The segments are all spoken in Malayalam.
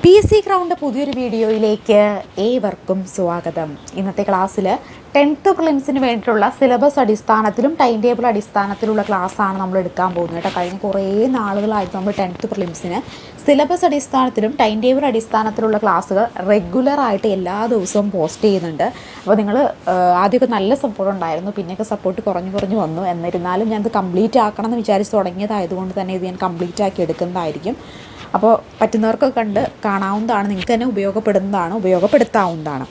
PC ഗ്രൗണ്ട് പുതിയൊരു വീഡിയോയിലേക്ക് ഏവർക്കും സ്വാഗതം. ഇന്നത്തെ ക്ലാസ്സിൽ 10th പ്രിലിംസിന് വേണ്ടിയിട്ടുള്ള സിലബസ് അടിസ്ഥാനത്തിലും ടൈം ടേബിൾ അടിസ്ഥാനത്തിലുള്ള ക്ലാസ്സാണ് നമ്മൾ എടുക്കാൻ പോകുന്നത് കേട്ടോ. കഴിഞ്ഞ കുറേ നാളുകളായിട്ട് നമ്മൾ 10th പ്രിലിംസിന് സിലബസ് അടിസ്ഥാനത്തിലും ടൈം ടേബിൾ അടിസ്ഥാനത്തിലുള്ള ക്ലാസ്സുകൾ റെഗുലറായിട്ട് എല്ലാ ദിവസവും പോസ്റ്റ് ചെയ്യുന്നുണ്ട്. അപ്പോൾ നിങ്ങൾ ആദ്യമൊക്കെ നല്ല സപ്പോർട്ട് ഉണ്ടായിരുന്നു, പിന്നെയൊക്കെ സപ്പോർട്ട് കുറഞ്ഞു വന്നു. എന്നിരുന്നാലും ഞാനത് കംപ്ലീറ്റ് ആക്കണം എന്ന് വിചാരിച്ച് തുടങ്ങിയതായതുകൊണ്ട് തന്നെ ഇത് ഞാൻ കംപ്ലീറ്റ് ആക്കി എടുക്കുന്നതായിരിക്കും. അപ്പോൾ പറ്റുന്നവർക്കൊക്കെ കാണാവുന്നതാണ്, നിങ്ങൾക്ക് തന്നെ ഉപയോഗപ്പെടുത്താവുന്നതാണ്.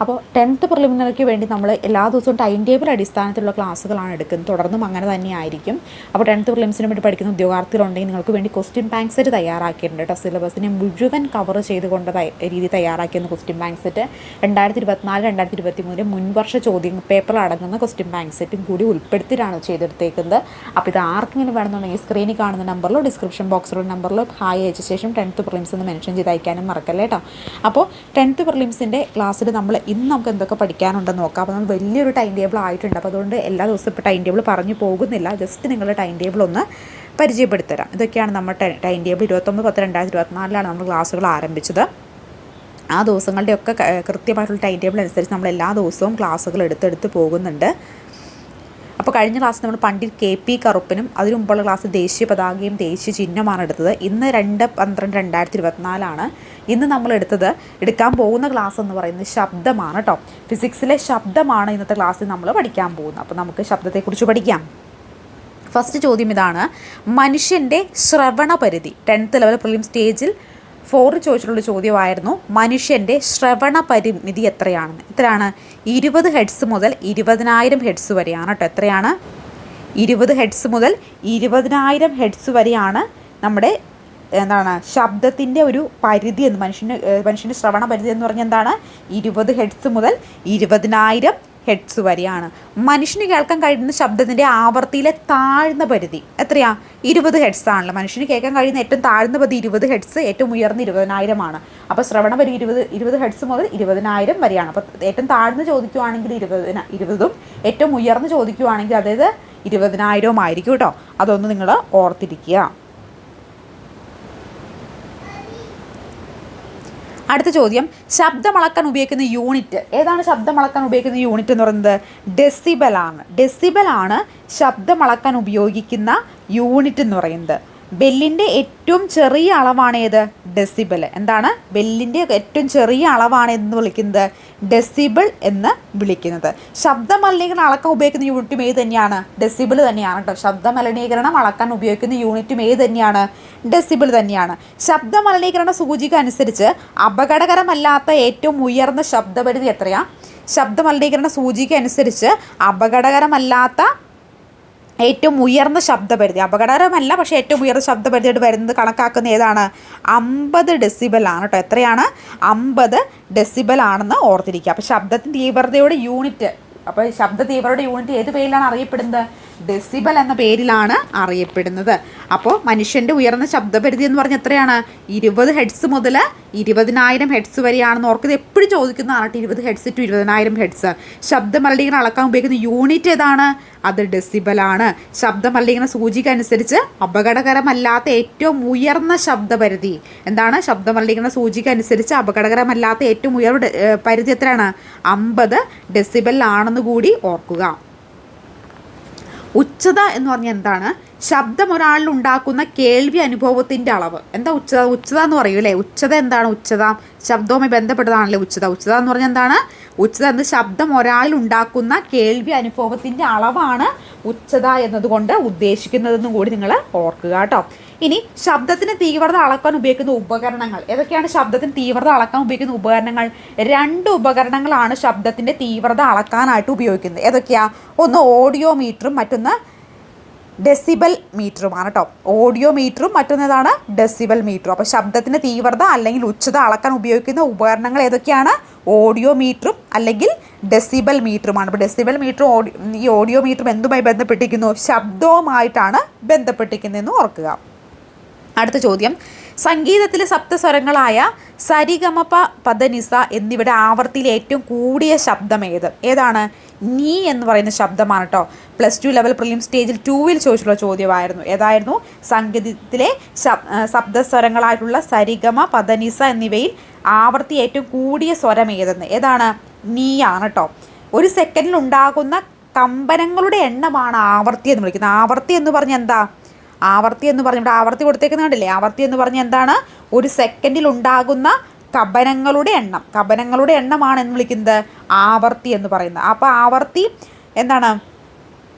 അപ്പോൾ 10th പ്രിലിമിനറിക്ക് വേണ്ടി നമ്മൾ എല്ലാ ദിവസവും ടൈം ടേബിൾ അടിസ്ഥാനത്തിലുള്ള ക്ലാസ്സുകളാണ് എടുക്കുന്നത്. തുടർന്നും അങ്ങനെ തന്നെയായിരിക്കും. അപ്പോൾ 10th പ്രിലിംസിന് വേണ്ടി പഠിക്കുന്ന ഉദ്യോഗാർത്ഥികളുണ്ടെങ്കിൽ നിങ്ങൾക്ക് വേണ്ടി ക്വസ്റ്റ്യൻ ബാങ്ക് സെറ്റ് തയ്യാറാക്കിയിട്ടുണ്ട് കേട്ടോ. സിലബസിനെ മുഴുവൻ കവർ ചെയ്തുകൊണ്ട് രീതി തയ്യാറാക്കിയിരുന്ന ക്വസ്റ്റ്യൻ ബാങ്ക് സെറ്റ് 2024-2023 മുൻവർഷ ചോദ്യ പേപ്പർ അടങ്ങുന്ന ക്വസ്റ്റ്യൻ ബാങ്ക് സെറ്റും കൂടി ഉൾപ്പെടുത്തിയിട്ടാണ് ചെയ്തെടുത്തേക്കുന്നത്. അപ്പോൾ ഇത് ആർക്കെങ്കിലും വേണമെന്നുണ്ടെങ്കിൽ സ്ക്രീനിൽ കാണുന്ന നമ്പറിലോ ഡിസ്ക്രിപ്ഷൻ ബോക്സിലുള്ള നമ്പറിലോ ഹായ് അയച്ച ശേഷം 10th പ്രിലിംസ് എന്ന് മെൻഷൻ ചെയ്ത് അയക്കാനും മറക്കല്ലേ കേട്ടോ. അപ്പോൾ 10th പ്രിലിംസിൻ്റെ ക്ലാസ്സിൽ നമ്മൾ ഇന്ന് നമുക്ക് എന്തൊക്കെ പഠിക്കാനുണ്ടെന്ന് നോക്കാം. അപ്പോൾ നമ്മൾ വലിയൊരു ടൈം ടേബിൾ ആയിട്ടുണ്ട്. അപ്പോൾ അതുകൊണ്ട് എല്ലാ ദിവസവും ഇപ്പോൾ ടൈം ടേബിൾ പറഞ്ഞു പോകുന്നില്ല, ജസ്റ്റ് നിങ്ങളുടെ ടൈം ടേബിൾ ഒന്ന് പരിചയപ്പെടുത്തരാം. ഇതൊക്കെയാണ് നമ്മുടെ ടൈം ടേബിൾ. 29/10/2024 നമ്മൾ ക്ലാസ്സുകൾ ആരംഭിച്ചത്. ആ ദിവസങ്ങളുടെയൊക്കെ കൃത്യമായിട്ടുള്ള ടൈം ടേബിൾ അനുസരിച്ച് നമ്മൾ എല്ലാ ദിവസവും ക്ലാസ്സുകൾ എടുത്തെടുത്ത് പോകുന്നുണ്ട്. അപ്പോൾ കഴിഞ്ഞ ക്ലാസ് നമ്മൾ പണ്ഡിറ്റ് KP കറുപ്പനും അതിനു മുമ്പുള്ള ക്ലാസ് ദേശീയ പതാകയും ദേശീയ ചിഹ്നമാണ് എടുത്തത്. ഇന്ന് 2/12/2024 ഇന്ന് നമ്മൾ എടുക്കാൻ പോകുന്ന ക്ലാസ് എന്ന് പറയുന്നത് ശബ്ദമാണ് കേട്ടോ. ഫിസിക്സിലെ ശബ്ദമാണ് ഇന്നത്തെ ക്ലാസ്സിൽ നമ്മൾ പഠിക്കാൻ പോകുന്നത്. അപ്പോൾ നമുക്ക് ശബ്ദത്തെക്കുറിച്ച് പഠിക്കാം. ഫസ്റ്റ് ചോദ്യം ഇതാണ്: മനുഷ്യൻ്റെ ശ്രവണ പരിധി 10th ലെവൽ പ്രിലിം സ്റ്റേജിൽ 4 ചോദിച്ചിട്ടുള്ള ചോദ്യമായിരുന്നു. മനുഷ്യൻ്റെ ശ്രവണ പരിമിതി എത്രയാണെന്ന്. എത്രയാണ്? 20 ഹെഡ്സ് മുതൽ 20,000 ഹെഡ്സ് വരെയാണ് കേട്ടോ. എത്രയാണ്? 20 ഹെഡ്സ് മുതൽ 20,000 ഹെഡ്സ് വരെയാണ് നമ്മുടെ ശബ്ദത്തിൻ്റെ ഒരു പരിധി എന്ന്. മനുഷ്യൻ്റെ ശ്രവണ പരിധി എന്ന് പറഞ്ഞാൽ എന്താണ്? 20 ഹെഡ്സ് മുതൽ 20,000 ഹെഡ്സ് വരെയാണ്. മനുഷ്യന് കേൾക്കാൻ കഴിയുന്ന ശബ്ദത്തിൻ്റെ ആവർത്തിയിലെ താഴ്ന്ന പരിധി എത്രയാ? 20 ഹെഡ്സ് ആണല്ലോ. മനുഷ്യന് കേൾക്കാൻ കഴിയുന്ന ഏറ്റവും താഴ്ന്ന പരിധി 20 ഹെഡ്സ്, ഏറ്റവും ഉയർന്ന 20,000 അപ്പോൾ ശ്രവണ പരിധി 20 ഹെഡ്സ് മുതൽ 20,000 വരെയാണ്. അപ്പോൾ ഏറ്റവും താഴ്ന്ന് ചോദിക്കുവാണെങ്കിൽ 20ഉം ഏറ്റവും ഉയർന്ന് ചോദിക്കുവാണെങ്കിൽ അതായത് 20,000 ആയിരിക്കും കേട്ടോ. അതൊന്ന് നിങ്ങൾ ഓർത്തിരിക്കുക. അടുത്ത ചോദ്യം: ശബ്ദം അളക്കാൻ ഉപയോഗിക്കുന്ന യൂണിറ്റ് ഏതാണ്? ശബ്ദം അളക്കാൻ ഉപയോഗിക്കുന്ന യൂണിറ്റ് എന്ന് പറയുന്നത് ഡെസിബലാണ് ശബ്ദം അളക്കാൻ ഉപയോഗിക്കുന്ന യൂണിറ്റ് എന്ന് പറയുന്നത്. ബെല്ലിൻ്റെ ഏറ്റവും ചെറിയ അളവാണ് ഏത്? ഡെസിബിൾ. എന്താണ്? ബെല്ലിൻ്റെ ഏറ്റവും ചെറിയ അളവാണ് എന്ന് വിളിക്കുന്നത് ഡെസിബിൾ എന്ന് വിളിക്കുന്നത്. ശബ്ദ മലിനീകരണം അളക്കാൻ ഉപയോഗിക്കുന്ന യൂണിറ്റും ഏത് തന്നെയാണ്? ഡെസിബിൾ തന്നെയാണ് കേട്ടോ. ശബ്ദ മലിനീകരണം അളക്കാൻ ഉപയോഗിക്കുന്ന യൂണിറ്റും ഏത് തന്നെയാണ്? ഡെസിബിൾ തന്നെയാണ്. ശബ്ദ മലിനീകരണ സൂചിക അനുസരിച്ച് അപകടകരമല്ലാത്ത ഏറ്റവും ഉയർന്ന ശബ്ദപരിധി എത്രയാണ്? ശബ്ദ മലിനീകരണ സൂചിക അനുസരിച്ച് അപകടകരമല്ലാത്ത ഏറ്റവും ഉയർന്ന ശബ്ദപരിധി, അപകടകരമല്ല പക്ഷേ ഏറ്റവും ഉയർന്ന ശബ്ദപരിധിയായിട്ട് വരുന്നത് കണക്കാക്കുന്ന ഏതാണ്? 50 ഡെസിബൽ ആണ് കേട്ടോ. എത്രയാണ്? 50 ഡെസിബൽ ആണെന്ന് ഓർത്തിരിക്കുക. അപ്പോൾ ശബ്ദത്തിൻ്റെ തീവ്രതയുടെ യൂണിറ്റ്, അപ്പോൾ ശബ്ദ തീവ്രതയുടെ യൂണിറ്റ് ഏത് പേരിലാണ് അറിയപ്പെടുന്നത്? ഡെസിബൽ എന്ന പേരിലാണ് അറിയപ്പെടുന്നത്. അപ്പോൾ മനുഷ്യൻ്റെ ഉയർന്ന ശബ്ദപരിധി എന്ന് പറഞ്ഞാൽ എത്രയാണ്? 20 ഹെഡ്സ് മുതൽ 20,000 ഹെഡ്സ് വരെയാണെന്ന് ഓർക്കുന്നത്. എപ്പോഴും ചോദിക്കുന്നതാണ് 20 ഹെഡ്സ് ടു 20,000 ഹെഡ്സ്. ശബ്ദ മലിനീകരണം അളക്കാൻ ഉപയോഗിക്കുന്ന യൂണിറ്റ് ഏതാണ്? അത് ഡെസിബലാണ്. ശബ്ദ മലിനീകരണ സൂചിക അനുസരിച്ച് അപകടകരമല്ലാത്ത ഏറ്റവും ഉയർന്ന ശബ്ദപരിധി എന്താണ്? ശബ്ദ മലിനീകരണ സൂചിക അനുസരിച്ച് അപകടകരമല്ലാത്ത ഏറ്റവും ഉയർന്ന പരിധി എത്രയാണ്? 50 ഡെസിബൽ ആണെന്ന് കൂടി ഓർക്കുക. ഉച്ചത എന്ന് പറഞ്ഞാൽ എന്താണ്? ശബ്ദം ഒരാളിൽ ഉണ്ടാക്കുന്ന കേൾവി അനുഭവത്തിൻ്റെ അളവ്. എന്താ ഉച്ചത എന്ന് പറയൂ അല്ലേ? ഉച്ചത എന്താണ്? ഉച്ചത ശബ്ദവുമായി ബന്ധപ്പെട്ടതാണല്ലേ ഉച്ചത. ഉച്ചത എന്ന് പറഞ്ഞാൽ എന്താണ്? ഉച്ചത എന്നത് ശബ്ദം ഒരാളിൽ ഉണ്ടാക്കുന്ന കേൾവി അനുഭവത്തിൻ്റെ അളവാണ് ഉച്ചത എന്നതുകൊണ്ട് ഉദ്ദേശിക്കുന്നതെന്നും കൂടി നിങ്ങൾ ഓർക്കുക കേട്ടോ. ഇനി ശബ്ദത്തിന് തീവ്രത അളക്കാൻ ഉപയോഗിക്കുന്ന ഉപകരണങ്ങൾ ഏതൊക്കെയാണ്? ശബ്ദത്തിന് തീവ്രത അളക്കാൻ ഉപയോഗിക്കുന്ന ഉപകരണങ്ങൾ 2 ഉപകരണങ്ങളാണ് ശബ്ദത്തിൻ്റെ തീവ്രത അളക്കാനായിട്ട് ഉപയോഗിക്കുന്നത്. ഏതൊക്കെയാ? ഒന്ന് ഓഡിയോ മീറ്ററും മറ്റൊന്ന് ഡെസിബൽ മീറ്ററുമാണ് കേട്ടോ. ഓഡിയോ മീറ്ററും മറ്റൊന്നേതാണ്? ഡെസിബൽ മീറ്ററും. അപ്പോൾ ശബ്ദത്തിൻ്റെ തീവ്രത അല്ലെങ്കിൽ ഉച്ചത അളക്കാൻ ഉപയോഗിക്കുന്ന ഉപകരണങ്ങൾ ഏതൊക്കെയാണ്? ഓഡിയോ മീറ്ററും അല്ലെങ്കിൽ ഡെസിബൽ മീറ്ററുമാണ്. അപ്പോൾ ഡെസിബൽ മീറ്ററും ഈ ഓഡിയോ മീറ്ററും എന്തുമായി ബന്ധപ്പെട്ടിരിക്കുന്നു? ശബ്ദവുമായിട്ടാണ് ബന്ധപ്പെട്ടിരിക്കുന്നതെന്ന് ഓർക്കുക. അടുത്ത ചോദ്യം: സംഗീതത്തിലെ സപ്തസ്വരങ്ങളായ സരിഗമപ പദനിസ എന്നിവയുടെ ആവർത്തിയിൽ ഏറ്റവും കൂടിയ ശബ്ദം ഏതാണ്? നീ എന്ന് പറയുന്ന ശബ്ദമാണ് കേട്ടോ. +2 ലെവൽ പ്രിലിം സ്റ്റേജിൽ 2-ൽ ചോദിച്ചിട്ടുള്ള ചോദ്യമായിരുന്നു. ഏതായിരുന്നു? സംഗീതത്തിലെ ശബ്ദസ്വരങ്ങളായിട്ടുള്ള സരിഗമ, പദനിസ എന്നിവയിൽ ആവർത്തി ഏറ്റവും കൂടിയ സ്വരം ഏതെന്ന്. ഏതാണ്? നീയാണ് കേട്ടോ. ഒരു സെക്കൻഡിൽ ഉണ്ടാകുന്ന കമ്പനങ്ങളുടെ എണ്ണമാണ് ആവർത്തി എന്ന് വിളിക്കുന്നത്. ആവർത്തി എന്ന് പറഞ്ഞാൽ എന്താ? ആവർത്തി എന്ന് പറഞ്ഞാൽ ഇവിടെ ആവർത്തി കൊടുത്തേക്കുന്ന കണ്ടില്ലേ? ആവർത്തി എന്ന് പറഞ്ഞാൽ എന്താണ്? ഒരു സെക്കൻഡിൽ ഉണ്ടാകുന്ന കമ്പനങ്ങളുടെ എണ്ണമാണ് എന്ന് വിളിക്കുന്നത് ആവർത്തി എന്ന് പറയുന്നത്. അപ്പോൾ ആവർത്തി എന്താണ്?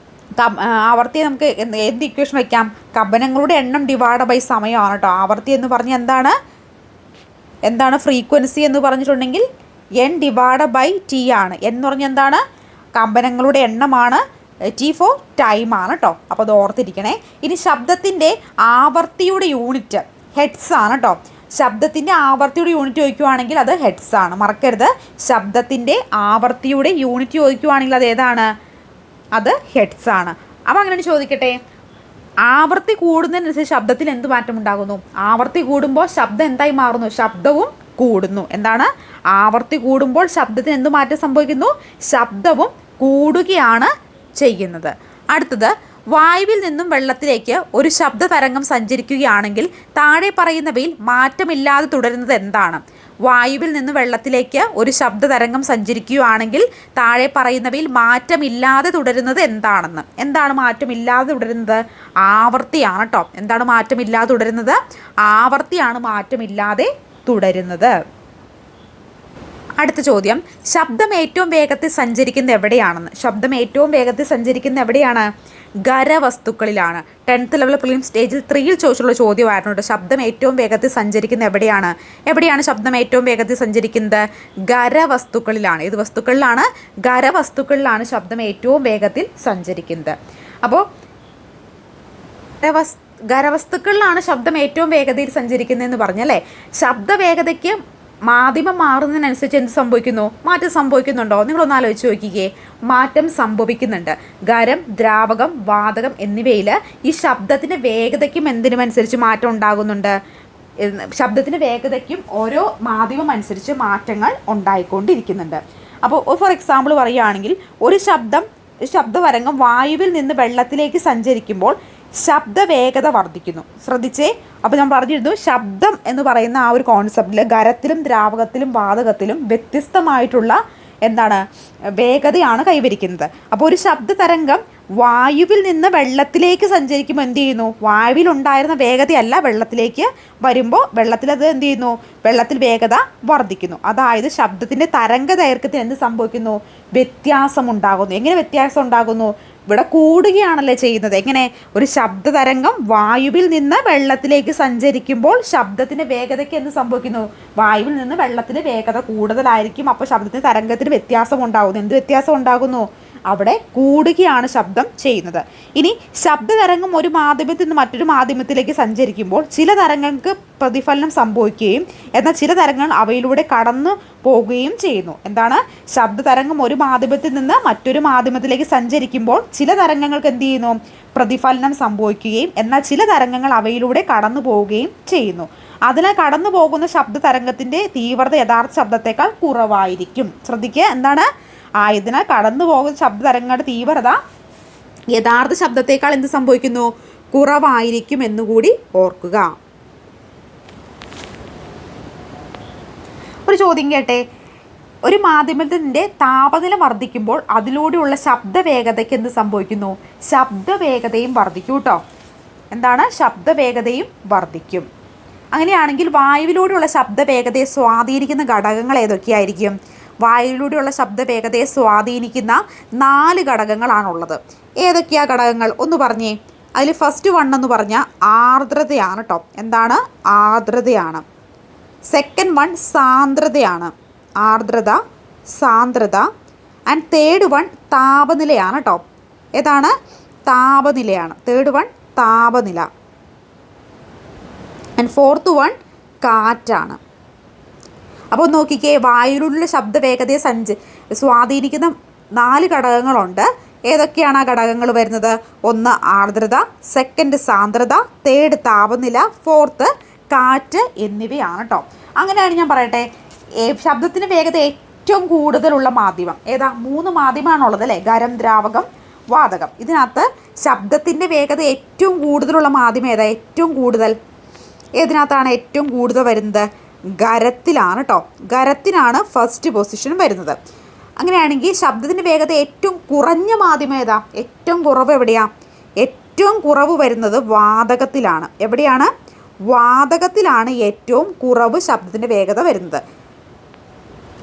ആവർത്തിയെ നമുക്ക് എന്ത് ഇക്വേഷൻ വയ്ക്കാം? കമ്പനങ്ങളുടെ എണ്ണം ഡിവൈഡ് ബൈ സമയമാണ് കേട്ടോ. ആവർത്തി എന്ന് പറഞ്ഞാൽ എന്താണ് ഫ്രീക്വൻസി എന്ന് പറഞ്ഞിട്ടുണ്ടെങ്കിൽ n ഡിവൈഡ് ബൈ ടി ആണ്. എന്ന് പറഞ്ഞാൽ എന്താണ്? കമ്പനങ്ങളുടെ എണ്ണമാണ്. ടി ഫോർ ടൈമാണ് കേട്ടോ. അപ്പോൾ അത് ഓർത്തിരിക്കണേ. ഇനി ശബ്ദത്തിൻ്റെ ആവർത്തിയുടെ യൂണിറ്റ് ഹെഡ്സ് ആണ് കേട്ടോ. ശബ്ദത്തിൻ്റെ ആവർത്തിയുടെ യൂണിറ്റ് ചോദിക്കുകയാണെങ്കിൽ അത് ഹെഡ്സ് ആണ്. മറക്കരുത്, ശബ്ദത്തിൻ്റെ ആവർത്തിയുടെ യൂണിറ്റ് ചോദിക്കുകയാണെങ്കിൽ അത് ഏതാണ്? അത് ഹെഡ്സ് ആണ്. അപ്പോൾ അങ്ങനെ ചോദിക്കട്ടെ, ആവർത്തി കൂടുന്നതിനനുസരിച്ച് ശബ്ദത്തിൽ എന്ത് മാറ്റം ഉണ്ടാകുന്നു? ആവർത്തി കൂടുമ്പോൾ ശബ്ദം എന്തായി മാറുന്നു? ശബ്ദവും കൂടുന്നു. എന്താണ്? ആവർത്തി കൂടുമ്പോൾ ശബ്ദത്തിന് എന്ത് മാറ്റം സംഭവിക്കുന്നു? ശബ്ദവും കൂടുകയാണ് ചെയ്യുന്നത്. അടുത്തത്, വായുവിൽ നിന്നും വെള്ളത്തിലേക്ക് ഒരു ശബ്ദ തരംഗം സഞ്ചരിക്കുകയാണെങ്കിൽ താഴെ പറയുന്നവയിൽ മാറ്റമില്ലാതെ തുടരുന്നത് എന്താണ്? വായുവിൽ നിന്ന് വെള്ളത്തിലേക്ക് ഒരു ശബ്ദ തരംഗം സഞ്ചരിക്കുകയാണെങ്കിൽ താഴെ പറയുന്നവയിൽ മാറ്റമില്ലാതെ തുടരുന്നത് എന്താണെന്ന്. എന്താണ് മാറ്റമില്ലാതെ തുടരുന്നത്? ആവർത്തിയാണ് കേട്ടോ. എന്താണ് മാറ്റമില്ലാതെ തുടരുന്നത്? ആവർത്തിയാണ് മാറ്റമില്ലാതെ തുടരുന്നത്. അടുത്ത ചോദ്യം, ശബ്ദം ഏറ്റവും വേഗത്തിൽ സഞ്ചരിക്കുന്ന എവിടെയാണെന്ന്. ശബ്ദം ഏറ്റവും വേഗത്തിൽ സഞ്ചരിക്കുന്ന എവിടെയാണ്? ഖരവസ്തുക്കളിലാണ്. 10th ലെവൽ പ്രിലിം സ്റ്റേജിൽ 3-ൽ ചോദിച്ചുള്ള ചോദ്യമായിരുന്നു കേട്ടോ. ശബ്ദം ഏറ്റവും വേഗത്തിൽ സഞ്ചരിക്കുന്ന എവിടെയാണ് ശബ്ദം ഏറ്റവും വേഗത്തിൽ സഞ്ചരിക്കുന്നത്? ഖരവസ്തുക്കളിലാണ്. ഏത് വസ്തുക്കളിലാണ്? ഖരവസ്തുക്കളിലാണ് ശബ്ദം ഏറ്റവും വേഗത്തിൽ സഞ്ചരിക്കുന്നത്. അപ്പോൾ ഖരവസ്തുക്കളിലാണ് ശബ്ദം ഏറ്റവും വേഗതയിൽ സഞ്ചരിക്കുന്നതെന്ന് പറഞ്ഞല്ലേ. ശബ്ദവേഗതയ്ക്ക് മാധ്യമം മാറുന്നതിനനുസരിച്ച് എന്ത് സംഭവിക്കുന്നു? മാറ്റം സംഭവിക്കുന്നുണ്ടോ? നിങ്ങളൊന്ന് ആലോചിച്ച് നോക്കിക്കേ. മാറ്റം സംഭവിക്കുന്നുണ്ട്. ഖരം, ദ്രാവകം, വാതകം എന്നിവയിൽ ഈ ശബ്ദത്തിൻ്റെ വേഗതയ്ക്കും എന്തിനുമനുസരിച്ച് മാറ്റം ഉണ്ടാകുന്നുണ്ട്. ശബ്ദത്തിൻ്റെ വേഗതയ്ക്കും ഓരോ മാധ്യമം അനുസരിച്ച് മാറ്റങ്ങൾ ഉണ്ടായിക്കൊണ്ടിരിക്കുന്നുണ്ട്. അപ്പോൾ ഫോർ എക്സാമ്പിൾ പറയുകയാണെങ്കിൽ, ഒരു ശബ്ദതരംഗം വായുവിൽ നിന്ന് വെള്ളത്തിലേക്ക് സഞ്ചരിക്കുമ്പോൾ ശബ്ദവേഗത വർദ്ധിക്കുന്നു. ശ്രദ്ധിച്ചേ. അപ്പോൾ ഞാൻ പറഞ്ഞിരുന്നു, ശബ്ദം എന്ന് പറയുന്ന ആ ഒരു കോൺസെപ്റ്റിൽ ഖരത്തിലും ദ്രാവകത്തിലും വാതകത്തിലും വ്യത്യസ്തമായിട്ടുള്ള വേഗതയാണ് കൈവരിക്കുന്നത്. അപ്പോൾ ഒരു ശബ്ദതരംഗം വായുവിൽ നിന്ന് വെള്ളത്തിലേക്ക് സഞ്ചരിക്കുമ്പോൾ എന്ത് ചെയ്യുന്നു? വായുവിലുണ്ടായിരുന്ന വേഗതയല്ല വെള്ളത്തിലേക്ക് വരുമ്പോൾ വെള്ളത്തിലത് എന്ത് ചെയ്യുന്നു? വെള്ളത്തിൽ വേഗത വർദ്ധിക്കുന്നു. അതായത് ശബ്ദത്തിൻ്റെ തരംഗ ദൈർഘ്യത്തിന് എന്ത് സംഭവിക്കുന്നു? വ്യത്യാസം ഉണ്ടാകുന്നു. എങ്ങനെ വ്യത്യാസം ഉണ്ടാകുന്നു? ഇവിടെ കൂടുകയാണല്ലേ ചെയ്യുന്നത്. എങ്ങനെ? ഒരു ശബ്ദതരംഗം വായുവിൽ നിന്ന് വെള്ളത്തിലേക്ക് സഞ്ചരിക്കുമ്പോൾ ശബ്ദത്തിൻ്റെ വേഗതയ്ക്ക് എന്ത് സംഭവിക്കുന്നു? വായുവിൽ നിന്ന് വെള്ളത്തിന് വേഗത കൂടുതലായിരിക്കും. അപ്പോൾ ശബ്ദത്തിൻ്റെ തരംഗത്തിന് വ്യത്യാസം ഉണ്ടാകുന്നു. എന്ത് വ്യത്യാസം ഉണ്ടാകുന്നു? അവിടെ കൂടുകയാണ് ശബ്ദം ചെയ്യുന്നത്. ഇനി ശബ്ദതരംഗം ഒരു മാധ്യമത്തിൽ നിന്ന് മറ്റൊരു മാധ്യമത്തിലേക്ക് സഞ്ചരിക്കുമ്പോൾ ചില തരംഗങ്ങൾക്ക് പ്രതിഫലനം സംഭവിക്കുകയും എന്നാൽ ചില തരംഗങ്ങൾ അവയിലൂടെ കടന്നു പോകുകയും ചെയ്യുന്നു. എന്താണ്? ശബ്ദതരംഗം ഒരു മാധ്യമത്തിൽ നിന്ന് മറ്റൊരു മാധ്യമത്തിലേക്ക് സഞ്ചരിക്കുമ്പോൾ ചില തരംഗങ്ങൾക്ക് എന്ത് ചെയ്യുന്നു? പ്രതിഫലനം സംഭവിക്കുകയും എന്നാൽ ചില തരംഗങ്ങൾ അവയിലൂടെ കടന്നു പോവുകയും ചെയ്യുന്നു. അതിനാൽ കടന്നു പോകുന്ന ശബ്ദതരംഗത്തിൻ്റെ തീവ്രത യഥാർത്ഥ ശബ്ദത്തേക്കാൾ കുറവായിരിക്കും. ശ്രദ്ധിക്കുക. എന്താണ്? ആയതിനാൽ കടന്നു പോകുന്ന ശബ്ദതരംഗങ്ങളുടെ തീവ്രത യഥാർത്ഥ ശബ്ദത്തേക്കാൾ എന്ത് സംഭവിക്കുന്നു? കുറവായിരിക്കും എന്നുകൂടി ഓർക്കുക. ഒരു ചോദ്യം കേട്ടെ. ഒരു മാധ്യമത്തിൻ്റെ താപനില വർദ്ധിക്കുമ്പോൾ അതിലൂടെയുള്ള ശബ്ദവേഗതയ്ക്ക് എന്ത് സംഭവിക്കുന്നു? ശബ്ദവേഗതയും വർദ്ധിക്കും കേട്ടോ. എന്താണ്? ശബ്ദവേഗതയും വർദ്ധിക്കും. അങ്ങനെയാണെങ്കിൽ വായുവിലൂടെയുള്ള ശബ്ദവേഗതയെ സ്വാധീനിക്കുന്ന ഘടകങ്ങൾ ഏതൊക്കെയായിരിക്കും? വായുവിലൂടെയുള്ള ശബ്ദവേഗതയെ സ്വാധീനിക്കുന്ന 4 ഘടകങ്ങളാണുള്ളത്. ഏതൊക്കെയാ ഘടകങ്ങൾ? ഒന്ന് പറഞ്ഞേ. അതിൽ ഫസ്റ്റ് 1 എന്ന് പറഞ്ഞാൽ ആർദ്രതയാണ് കേട്ടോ. എന്താണ്? ആർദ്രതയാണ്. സെക്കൻഡ് 1 സാന്ദ്രതയാണ്. ആർദ്രത, സാന്ദ്രത. ആൻഡ് തേർഡ് 1 താപനിലയാണ് കേട്ടോ. ഏതാണ്? താപനിലയാണ്. തേർഡ് 1 താപനില. ആൻഡ് ഫോർത്ത് 1 കാറ്റാണ്. അപ്പോൾ നോക്കിക്കേ, വായുവിലുള്ള ശബ്ദവേഗതയെ സ്വാധീനിക്കുന്ന 4 ഘടകങ്ങളുണ്ട്. ഏതൊക്കെയാണ് ആ ഘടകങ്ങൾ വരുന്നത്? ഒന്ന് ആർദ്രത, സെക്കൻഡ് സാന്ദ്രത, തേർഡ് താപനില, ഫോർത്ത് കാറ്റ് എന്നിവയാണ് കേട്ടോ. അങ്ങനെയാണ് ഞാൻ പറയട്ടെ, ശബ്ദത്തിൻ്റെ വേഗത ഏറ്റവും കൂടുതലുള്ള മാധ്യമം ഏതാ? 3 മാധ്യമമാണുള്ളത് അല്ലേ? ഖരം, ദ്രാവകം, വാതകം. ഇതിനകത്ത് ശബ്ദത്തിൻ്റെ വേഗത ഏറ്റവും കൂടുതലുള്ള മാധ്യമം ഏതാ? ഏറ്റവും കൂടുതൽ ഏതിനകത്താണ് ഏറ്റവും കൂടുതൽ വരുന്നത്? ഖരത്തിലാണ് കേട്ടോ. ഖരത്തിനാണ് ഫസ്റ്റ് പൊസിഷൻ വരുന്നത്. അങ്ങനെയാണെങ്കിൽ ശബ്ദത്തിൻ്റെ വേഗത ഏറ്റവും കുറഞ്ഞ മാധ്യമം ഏതാ? ഏറ്റവും കുറവ് എവിടെയാ? ഏറ്റവും കുറവ് വരുന്നത് വാതകത്തിലാണ്. എവിടെയാണ്? വാതകത്തിലാണ് ഏറ്റവും കുറവ് ശബ്ദത്തിൻ്റെ വേഗത വരുന്നത്.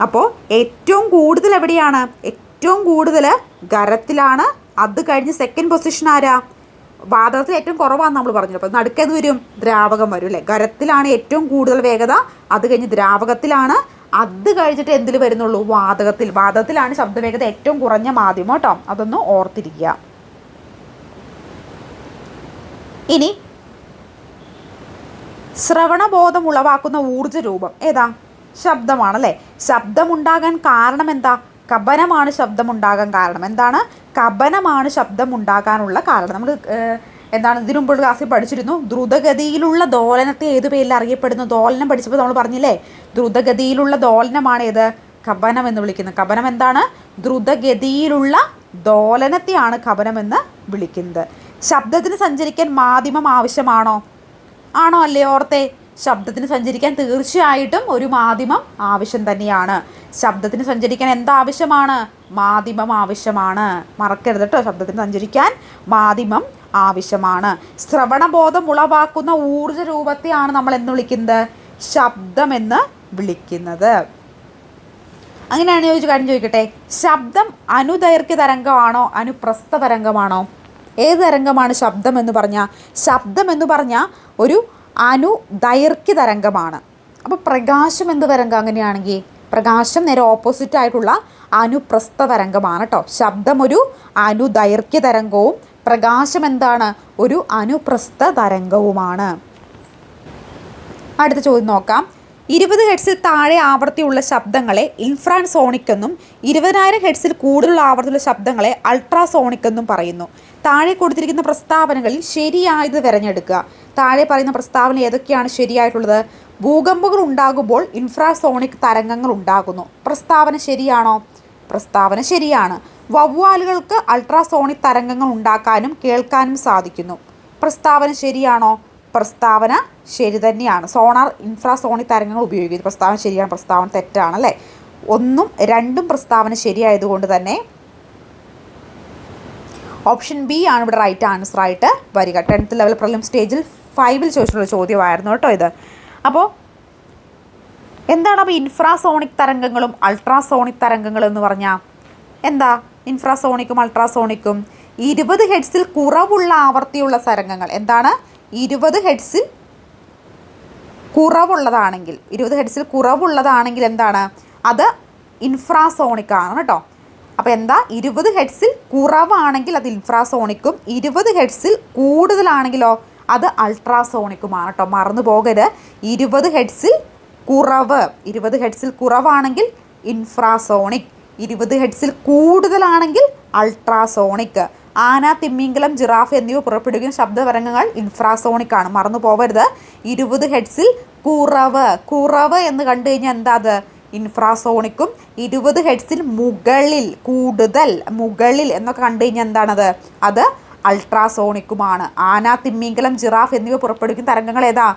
അപ്പോൾ ഏറ്റവും കൂടുതൽ എവിടെയാണ്? ഏറ്റവും കൂടുതൽ ഖരത്തിലാണ്. അത് കഴിഞ്ഞ് സെക്കൻഡ് പൊസിഷൻ ആരാ? വാതകത്തിൽ ഏറ്റവും കുറവാണെന്ന് നമ്മൾ പറഞ്ഞു. അപ്പോൾ നടുക്കേത് വരും? ദ്രാവകം വരും അല്ലേ? ഖരത്തിലാണ് ഏറ്റവും കൂടുതൽ വേഗത, അത് കഴിഞ്ഞ് ദ്രാവകത്തിലാണ്, അത് കഴിഞ്ഞിട്ട് എന്തിൽ വരുന്നുള്ളൂ? വാതകത്തിൽ. വാതകത്തിലാണ് ശബ്ദവേഗത ഏറ്റവും കുറഞ്ഞ മാധ്യമം കേട്ടോ. അതൊന്ന് ഓർത്തിരിക്കുക. ഇനി ശ്രവണബോധം ഉളവാക്കുന്ന ഊർജ്ജ രൂപം ഏതാ? ശബ്ദമാണല്ലേ. ശബ്ദമുണ്ടാകാൻ കാരണം എന്താ? കപനമാണ് ശബ്ദമുണ്ടാകാൻ കാരണം. എന്താണ്? കപനമാണ് ശബ്ദമുണ്ടാകാനുള്ള കാരണം. നമ്മൾ എന്താണ് ഇതിനു മുമ്പുള്ള ക്ലാസ്സിൽ പഠിച്ചിരുന്നു. ദ്രുതഗതിയിലുള്ള ദോലനത്തെ ഏത് പേരിൽ അറിയപ്പെടുന്നു? ദോലനം പഠിച്ചപ്പോൾ നമ്മൾ പറഞ്ഞില്ലേ, ദ്രുതഗതിയിലുള്ള ദോലനമാണ് ഏത്? കപനം എന്ന് വിളിക്കുന്നത്. കപനം എന്താണ്? ദ്രുതഗതിയിലുള്ള ദോലനത്തെയാണ് കപനം എന്ന് വിളിക്കുന്നത്. ശബ്ദത്തിന് സഞ്ചരിക്കാൻ മാധ്യമം ആവശ്യമാണോ? ആണോ അല്ലേ? ഓർത്തേ, ശബ്ദത്തിന് സഞ്ചരിക്കാൻ തീർച്ചയായിട്ടും ഒരു മാധ്യമം ആവശ്യം തന്നെയാണ്. ശബ്ദത്തിന് സഞ്ചരിക്കാൻ എന്താവശ്യമാണ്? മാധ്യമം ആവശ്യമാണ്. മറക്കരുത് കേട്ടോ, ശബ്ദത്തിന് സഞ്ചരിക്കാൻ മാധ്യമം ആവശ്യമാണ്. ശ്രവണബോധം ഉളവാക്കുന്ന ഊർജ്ജ രൂപത്തെയാണ് നമ്മൾ എന്ന് വിളിക്കുന്നത്? ശബ്ദമെന്ന് വിളിക്കുന്നത്. അങ്ങനെയാണ് കാര്യം ചോദിക്കട്ടെ, ശബ്ദം അനുദൈർഘ്യ തരംഗമാണോ അനുപ്രസ്ഥ തരംഗമാണോ? ഏത് തരംഗമാണ് ശബ്ദം എന്ന് പറഞ്ഞാൽ? ശബ്ദം എന്ന് പറഞ്ഞാൽ ഒരു അനുദൈർഘ്യ തരംഗമാണ്. അപ്പോൾ പ്രകാശം എന്ത് തരംഗം? അങ്ങനെയാണെങ്കിൽ പ്രകാശം നേരെ ഓപ്പോസിറ്റ് ആയിട്ടുള്ള അനുപ്രസ്ഥ തരംഗമാണ് കേട്ടോ. ശബ്ദം ഒരു അനുദൈർഘ്യ തരംഗവും പ്രകാശം എന്താണ്? ഒരു അനുപ്രസ്ഥ തരംഗവുമാണ്. അടുത്ത ചോദ്യം നോക്കാം. 20 ഹെർട്സിൽ താഴെ ആവൃത്തിയുള്ള ശബ്ദങ്ങളെ ഇൻഫ്രാസോണിക് എന്നും 20,000 ഹെർട്സിൽ കൂടുതലുള്ള ആവൃത്തിയുള്ള ശബ്ദങ്ങളെ അൾട്രാസോണിക് എന്നും പറയുന്നു. താഴെ കൊടുത്തിരിക്കുന്ന പ്രസ്താവനകളിൽ ശരിയായത് തിരഞ്ഞെടുക്കുക. താഴെ പറയുന്ന പ്രസ്താവന ഏതൊക്കെയാണ് ശരിയായിട്ടുള്ളത്? ഭൂകമ്പങ്ങൾ ഉണ്ടാകുമ്പോൾ ഇൻഫ്രാസോണിക് തരംഗങ്ങൾ ഉണ്ടാകുന്നു. പ്രസ്താവന ശരിയാണോ? പ്രസ്താവന ശരിയാണ്. വവ്വാലുകൾക്ക് അൾട്രാസോണിക് തരംഗങ്ങൾ ഉണ്ടാക്കാനും കേൾക്കാനും സാധിക്കുന്നു. പ്രസ്താവന ശരിയാണോ? പ്രസ്താവന ശരി തന്നെയാണ്. സോണാർ ഇൻഫ്രാസോണിക് തരംഗങ്ങൾ ഉപയോഗിക്കുന്നു. പ്രസ്താവന ശരിയാണ്. പ്രസ്താവന തെറ്റാണല്ലേ. 1ഉം 2ഉം പ്രസ്താവന ശരിയായതുകൊണ്ട് തന്നെ ഓപ്ഷൻ ബി ആണ് ഇവിടെ റൈറ്റ് ആൻസർ ആയിട്ട് വരിക. 10th ലെവൽ പ്രിലിം സ്റ്റേജിൽ 5ൽ ചോദിച്ചിട്ടുള്ള ചോദ്യമായിരുന്നു കേട്ടോ ഇത്. അപ്പോൾ എന്താണ് അപ്പോൾ ഇൻഫ്രാസോണിക് തരംഗങ്ങളും അൾട്രാസോണിക് തരംഗങ്ങളും എന്ന് പറഞ്ഞാൽ എന്താ? ഇൻഫ്രാസോണിക്കും അൾട്രാസോണിക്കും 20 ഹെർട്സിൽ കുറവുള്ള ആവൃത്തിയുള്ള തരംഗങ്ങൾ. എന്താണ്? 20 ഹെർട്സിൽ കുറവുള്ളതാണെങ്കിൽ 20 ഹെർട്സിൽ കുറവുള്ളതാണെങ്കിൽ എന്താണ്? അത് ഇൻഫ്രാസോണിക് ആണ് കേട്ടോ. അപ്പോൾ എന്താ? 20 ഹെർട്സിൽ കുറവാണെങ്കിൽ അത് ഇൻഫ്രാസോണിക്കും 20 ഹെർട്സിൽ കൂടുതലാണെങ്കിലോ അത് അൾട്രാസോണിക്കുമാണ് കേട്ടോ. മറന്നു പോകരുത്. 20 ഹെർട്സിൽ കുറവ്, 20 ഹെർട്സിൽ കുറവാണെങ്കിൽ ഇൻഫ്രാസോണിക്, 20 ഹെർട്സിൽ കൂടുതലാണെങ്കിൽ അൾട്രാസോണിക്. ആന, തിമ്മിങ്കലം, ജിറാഫ് എന്നിവ പുറപ്പെടുവിക്കുന്ന ശബ്ദതരംഗങ്ങൾ ഇൻഫ്രാസോണിക് ആണ്. മറന്നു പോകരുത്. 20 ഹെർട്സിൽ കുറവ്, കുറവ് എന്ന് കണ്ടു കഴിഞ്ഞാൽ എന്താ? അത് ഇൻഫ്രാസോണിക്കും. 20 ഹെർട്സിൽ മുകളിൽ, കൂടുതൽ, മുകളിൽ എന്നൊക്കെ കണ്ടു കഴിഞ്ഞാൽ എന്താണത്? അത് അൾട്രാസോണിക്കുമാണ്. ആന, തിമ്മിങ്കലം, ജിറാഫ് എന്നിവ പുറപ്പെടുവിക്കുന്ന തരംഗങ്ങൾ ഏതാ?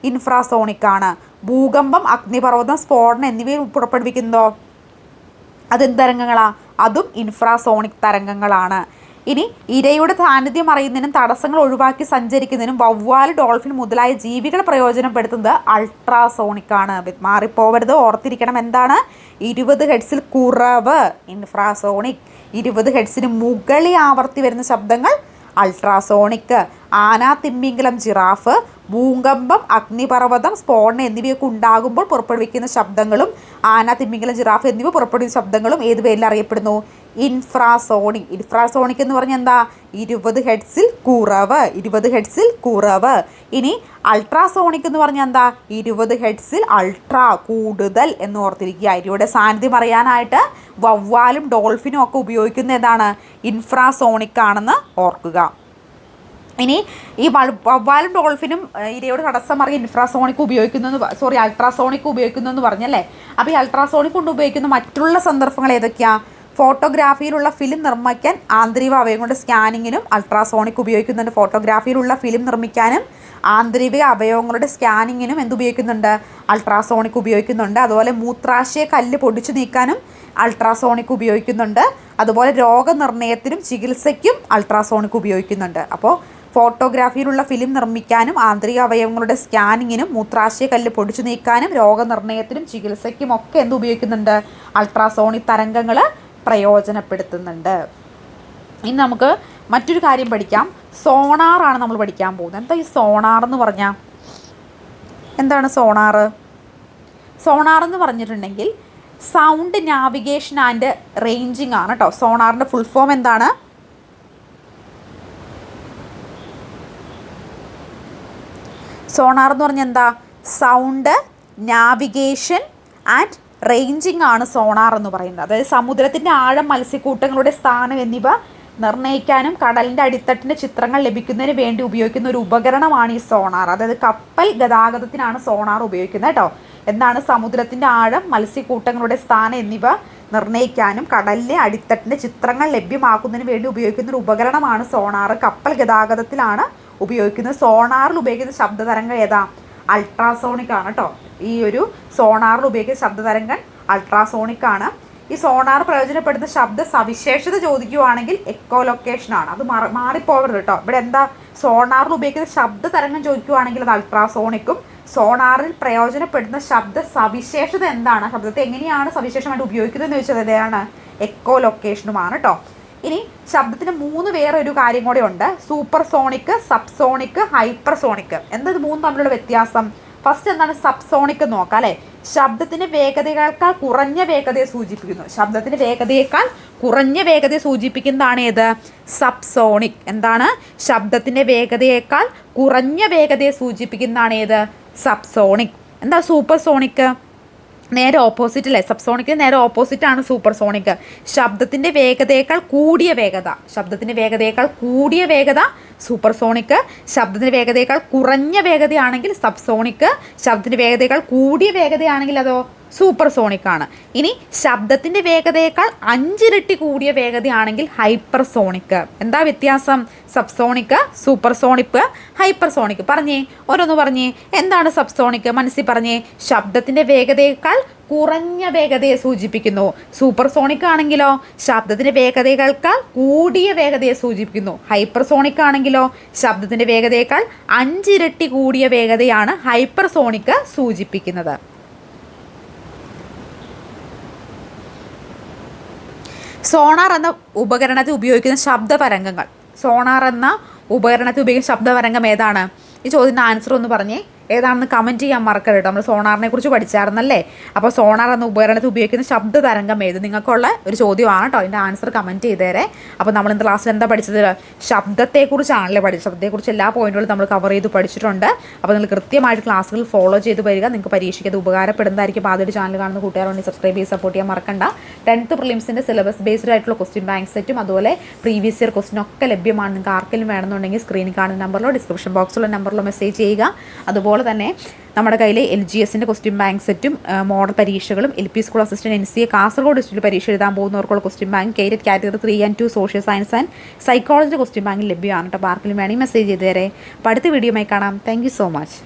ഇൻഫ്രാസോണിക് ആണ്. ഭൂകമ്പം, അഗ്നിപർവ്വതം, സ്ഫോടനം എന്നിവ പുറപ്പെടുവിക്കുന്നതോ അതെന്ത് തരംഗങ്ങളാണ്? അതും ഇൻഫ്രാസോണിക് തരംഗങ്ങളാണ്. ഇനി ഇരയുടെ സാന്നിധ്യം അറിയുന്നതിനും തടസ്സങ്ങൾ ഒഴിവാക്കി സഞ്ചരിക്കുന്നതിനും വവ്വാൽ, ഡോൾഫിൻ മുതലായ ജീവികളെ പ്രയോജനപ്പെടുത്തുന്നത് അൾട്രാസോണിക് ആണ്. മാറിപ്പോവരുത്, ഓർത്തിരിക്കണം. എന്താണ്? 20 ഹെർട്സിൽ കുറവ് ഇൻഫ്രാസോണിക്, 20 ഹെർട്സിന് മുകളിൽ ആവർത്തി വരുന്ന ശബ്ദങ്ങൾ അൾട്രാസോണിക്. ആന, തിമ്മിങ്കലം, ജിറാഫ്, ഭൂകമ്പം, അഗ്നിപർവ്വതം, സ്ഫോടനം എന്നിവയൊക്കെ ഉണ്ടാകുമ്പോൾ പുറപ്പെടുവിക്കുന്ന ശബ്ദങ്ങളും ആന, തിമ്മിങ്കലം, ജിറാഫ് എന്നിവ പുറപ്പെടുവിക്കുന്ന ശബ്ദങ്ങളും ഏത് പേരിൽ അറിയപ്പെടുന്നു? ഇൻഫ്രാസോണിക്. ഇൻഫ്രാസോണിക് എന്ന് പറഞ്ഞാൽ എന്താ? 20 ഹെർട്സിൽ കുറവ്, 20 ഹെർട്സിൽ കുറവ്. ഇനി അൾട്രാസോണിക് എന്ന് പറഞ്ഞാൽ എന്താ? 20 ഹെർട്സിൽ അൾട്രാ, കൂടുതൽ എന്ന് ഓർത്തിരിക്കുക. ഇരയുടെ സാന്നിധ്യം അറിയാനായിട്ട് വവ്വാലും ഡോൾഫിനും ഒക്കെ ഉപയോഗിക്കുന്ന ഏതാണ്? ഇൻഫ്രാസോണിക് ആണെന്ന് ഓർക്കുക. ഇനി ഈ വവ്വാലും ഡോൾഫിനും ഇരയോട് തടസ്സം അറിയാൻ ഇൻഫ്രാസോണിക് അൾട്രാസോണിക് ഉപയോഗിക്കുന്നു എന്ന് പറഞ്ഞല്ലേ. അപ്പോൾ ഈ അൾട്രാസോണിക് കൊണ്ട് ഉപയോഗിക്കുന്ന മറ്റുള്ള സന്ദർഭങ്ങൾ ഏതൊക്കെയാണ്? ഫോട്ടോഗ്രാഫിയിലുള്ള ഫിലിം നിർമ്മിക്കാൻ ആന്തരിക അവയവങ്ങളുടെ സ്കാനിങ്ങിനും അൾട്രാസോണിക് ഉപയോഗിക്കുന്നുണ്ട്. ഫോട്ടോഗ്രാഫിയിലുള്ള ഫിലിം നിർമ്മിക്കാനും ആന്തരിക അവയവങ്ങളുടെ സ്കാനിങ്ങിനും എന്തുപയോഗിക്കുന്നുണ്ട്? അൾട്രാസോണിക് ഉപയോഗിക്കുന്നുണ്ട്. അതുപോലെ മൂത്രാശയ കല്ല് പൊടിച്ചു നീക്കാനും അൾട്രാസോണിക് ഉപയോഗിക്കുന്നുണ്ട്. അതുപോലെ രോഗനിർണയത്തിനും ചികിത്സയ്ക്കും അൾട്രാസോണിക് ഉപയോഗിക്കുന്നുണ്ട്. അപ്പോൾ ഫോട്ടോഗ്രാഫിയിലുള്ള ഫിലിം നിർമ്മിക്കാനും ആന്തരിക അവയവങ്ങളുടെ സ്കാനിങ്ങിനും മൂത്രാശയ കല്ല് പൊടിച്ചു നീക്കാനും രോഗനിർണയത്തിനും ചികിത്സയ്ക്കും ഒക്കെ എന്ത് ഉപയോഗിക്കുന്നുണ്ട്? അൾട്രാസോണിക് തരംഗങ്ങൾ പ്രയോജനപ്പെടുത്തുന്നുണ്ട്. ഇനി നമുക്ക് മറ്റൊരു കാര്യം പഠിക്കാം. സോണാറാണ് നമ്മൾ പഠിക്കാൻ പോകുന്നത്. എന്താ ഈ സോണാർ എന്ന് പറഞ്ഞാൽ? എന്താണ് സോണാർ? സോണാർ എന്ന് പറഞ്ഞിട്ടുണ്ടെങ്കിൽ സൗണ്ട് നാവിഗേഷൻ ആൻഡ് റേഞ്ചിങ് ആണ് കേട്ടോ. സോണാറിൻ്റെ ഫുൾ ഫോം എന്താണ്? സോണാർ എന്ന് പറഞ്ഞാൽ എന്താ? സൗണ്ട് നാവിഗേഷൻ ആൻഡ് റേഞ്ചിങ് ആണ് സോണാർ എന്ന് പറയുന്നത്. അതായത് സമുദ്രത്തിൻ്റെ ആഴം, മത്സ്യക്കൂട്ടങ്ങളുടെ സ്ഥാനം എന്നിവ നിർണ്ണയിക്കാനും കടലിൻ്റെ അടിത്തട്ടിൻ്റെ ചിത്രങ്ങൾ ലഭിക്കുന്നതിന് വേണ്ടി ഉപയോഗിക്കുന്ന ഒരു ഉപകരണമാണ് ഈ സോണാർ. അതായത് കപ്പൽ ഗതാഗതത്തിനാണ് സോണാർ ഉപയോഗിക്കുന്നത് കേട്ടോ. എന്താണ്? സമുദ്രത്തിൻ്റെ ആഴം, മത്സ്യക്കൂട്ടങ്ങളുടെ സ്ഥാനം എന്നിവ നിർണ്ണയിക്കാനും കടലിലെ അടിത്തട്ടിൻ്റെ ചിത്രങ്ങൾ ലഭ്യമാക്കുന്നതിന് വേണ്ടി ഉപയോഗിക്കുന്ന ഒരു ഉപകരണമാണ് സോണാർ. കപ്പൽ ഗതാഗതത്തിലാണ് ഉപയോഗിക്കുന്നത്. സോണാറിൽ ഉപയോഗിക്കുന്ന ശബ്ദതരംഗം ഏതാ? അൾട്രാസോണിക് ആണ് കേട്ടോ. ഈ ഒരു സോണാറിൽ ഉപയോഗിക്കുന്ന ശബ്ദതരംഗം അൾട്രാസോണിക് ആണ്. ഈ സോണാർ പ്രയോജനപ്പെടുന്ന ശബ്ദ സവിശേഷത ചോദിക്കുകയാണെങ്കിൽ എക്കോലൊക്കേഷനാണ്. അത് മാറിപ്പോകരുത് കേട്ടോ. ഇവിടെ എന്താ? സോണാറിൽ ഉപയോഗിക്കുന്ന ശബ്ദതരംഗം ചോദിക്കുകയാണെങ്കിൽ അത് അൾട്രാസോണിക്കും, സോണാറിൽ പ്രയോജനപ്പെടുന്ന ശബ്ദ സവിശേഷത എന്താണ്, ശബ്ദത്തെ എങ്ങനെയാണ് സവിശേഷമായിട്ട് ഉപയോഗിക്കുന്നതെന്ന് ചോദിച്ചത് ഏതാണ്? എക്കോലൊക്കേഷനുമാണ് കേട്ടോ. ഇനി ശബ്ദത്തിന് വേറെ ഒരു കാര്യം കൂടെ ഉണ്ട്. Supersonic, subsonic, hypersonic. എന്താ ഇത് മൂന്നും തമ്മിലുള്ള വ്യത്യാസം? ഫസ്റ്റ് എന്താണ്? സബ്സോണിക് നോക്കാം അല്ലേ. ശബ്ദത്തിന് വേഗതയേക്കാൾ കുറഞ്ഞ വേഗതയെ സൂചിപ്പിക്കുന്നു. ശബ്ദത്തിന് വേഗതയേക്കാൾ കുറഞ്ഞ വേഗതയെ സൂചിപ്പിക്കുന്നതാണ് ഏത്? സബ്സോണിക്. എന്താണ്? ശബ്ദത്തിൻ്റെ വേഗതയേക്കാൾ കുറഞ്ഞ വേഗതയെ സൂചിപ്പിക്കുന്നതാണ് ഏത്? സബ്സോണിക്. എന്താ സൂപ്പർസോണിക്? നേരെ ഓപ്പോസിറ്റ് അല്ലേ. സബ്സോണിക്കിന് നേരെ ഓപ്പോസിറ്റാണ് സൂപ്പർസോണിക്. ശബ്ദത്തിൻ്റെ വേഗതയേക്കാൾ കൂടിയ വേഗത. ശബ്ദത്തിൻ്റെ വേഗതയേക്കാൾ കൂടിയ വേഗത സൂപ്പർസോണിക്. ശബ്ദത്തിൻ്റെ വേഗതയേക്കാൾ കുറഞ്ഞ വേഗതയാണെങ്കിൽ സബ്സോണിക്. ശബ്ദത്തിൻ്റെ വേഗതയേക്കാൾ കൂടിയ വേഗതയാണെങ്കിൽ അതോ സൂപ്പർസോണിക് ആണ്. ഇനി ശബ്ദത്തിൻ്റെ വേഗതയേക്കാൾ 5 ഇരട്ടി കൂടിയ വേഗതയാണെങ്കിൽ ഹൈപ്പർസോണിക്. എന്താ വ്യത്യാസം? Subsonic, supersonic, hypersonic. പറഞ്ഞേ, ഓരോന്ന് പറഞ്ഞേ. എന്താണ് സബ്സോണിക്? മനസ്സിൽ പറഞ്ഞേ. ശബ്ദത്തിൻ്റെ വേഗതയേക്കാൾ കുറഞ്ഞ വേഗതയെ സൂചിപ്പിക്കുന്നു. സൂപ്പർസോണിക് ആണെങ്കിലോ ശബ്ദത്തിൻ്റെ വേഗതയേക്കാൾ കൂടിയ വേഗതയെ സൂചിപ്പിക്കുന്നു. ഹൈപ്പർസോണിക് ആണെങ്കിലോ ശബ്ദത്തിൻ്റെ വേഗതയേക്കാൾ 5 ഇരട്ടി കൂടിയ വേഗതയാണ് ഹൈപ്പർസോണിക് സൂചിപ്പിക്കുന്നത്. സോണാർ എന്ന ഉപകരണത്തിൽ ഉപയോഗിക്കുന്ന ശബ്ദതരംഗങ്ങൾ. സോണാർ എന്ന ഉപകരണത്തിൽ ഉപയോഗിക്കുന്ന ശബ്ദതരംഗം ഏതാണ്? ഈ ചോദ്യത്തിൻ്റെ ആൻസർ ഒന്ന് പറഞ്ഞേ. ഏതാണെന്ന് കമൻറ്റ് ചെയ്യാൻ മറക്കരുത്. നമ്മൾ സോണാറിനെ കുറിച്ച് പഠിച്ചായിരുന്നല്ലേ. അപ്പോൾ സോണാർ എന്ന ഉപകരണത്തിൽ ഉപയോഗിക്കുന്ന ശബ്ദതരംഗം ഏത്? നിങ്ങൾക്കുള്ള ഒരു ചോദ്യമാണ് കേട്ടോ. അതിൻ്റെ ആൻസർ കമൻറ്റ് ചെയ്തേരെ. അപ്പോൾ നമ്മൾ ഇന്ന് ക്ലാസ്സിൽ എന്താ പഠിച്ചത്? ശബ്ദത്തെക്കുറിച്ചാണല്ലേ പഠിച്ചത്. ശബ്ദത്തെക്കുറിച്ച് എല്ലാ പോയിന്റുകളും നമ്മൾ കവർ ചെയ്ത് പഠിച്ചിട്ടുണ്ട്. അപ്പോൾ നിങ്ങൾ കൃത്യമായിട്ട് ക്ലാസ്സുകൾ ഫോളോ ചെയ്ത് വരിക. നിങ്ങൾക്ക് പരീക്ഷയ്ക്ക് അത് ഉപകാരപ്പെടുന്നതായിരിക്കും. അപ്പോൾ ആദ്യമായിട്ട് ചാനൽ കാണുന്ന കൂട്ടുകാരുണ്ടെങ്കിൽ സബ്സ്ക്രൈബ് ചെയ്ത് സപ്പോർട്ട് ചെയ്യാൻ മറക്കണ്ട. 10th പ്രിലിംസിൻ്റെ സിലബസ് ബേസ്ഡ് ആയിട്ടുള്ള ക്വസ്റ്റ്യൻ ബാങ്ക് സെറ്റും അതുപോലെ പ്രീവിയസ് ഇയർ ക്വസ്റ്റ്യൻ ഒക്കെ ലഭ്യമാണ്. നിങ്ങൾക്ക് ആർക്കെങ്കിലും വേണമെന്നുണ്ടെങ്കിൽ സ്ക്രീനിൽ കാണുന്ന നമ്പറിലോ ഡിസ്ക്രിപ്ഷൻ ബോക്സിലുള്ള നമ്പറിലോ മെസ്സേജ് ചെയ്യുക. അതുപോലെ തന്നെ നമ്മുടെ കയ്യിൽ LGSൻ്റെ ക്വസ്റ്റ്യൻ ബാങ്ക് സെറ്റും മോഡൽ പരീക്ഷകളും LP school assistant NCA Kasaragod district പരീക്ഷ എഴുതാൻ പോകുന്നവർക്കുള്ള ക്വസ്റ്റ്യൻ ബാങ്ക് കേരറ്റ് category 3 and 2 social science and psychology question ബാങ്കിൽ ലഭ്യമാണ് കേട്ടോ. ആർക്കെങ്കിലും വേണമെങ്കിൽ മെസ്സേജ് ചെയ്ത് തരേ. അപ്പോൾ അടുത്ത വീഡിയോയുമായി കാണാം. Thank you so much.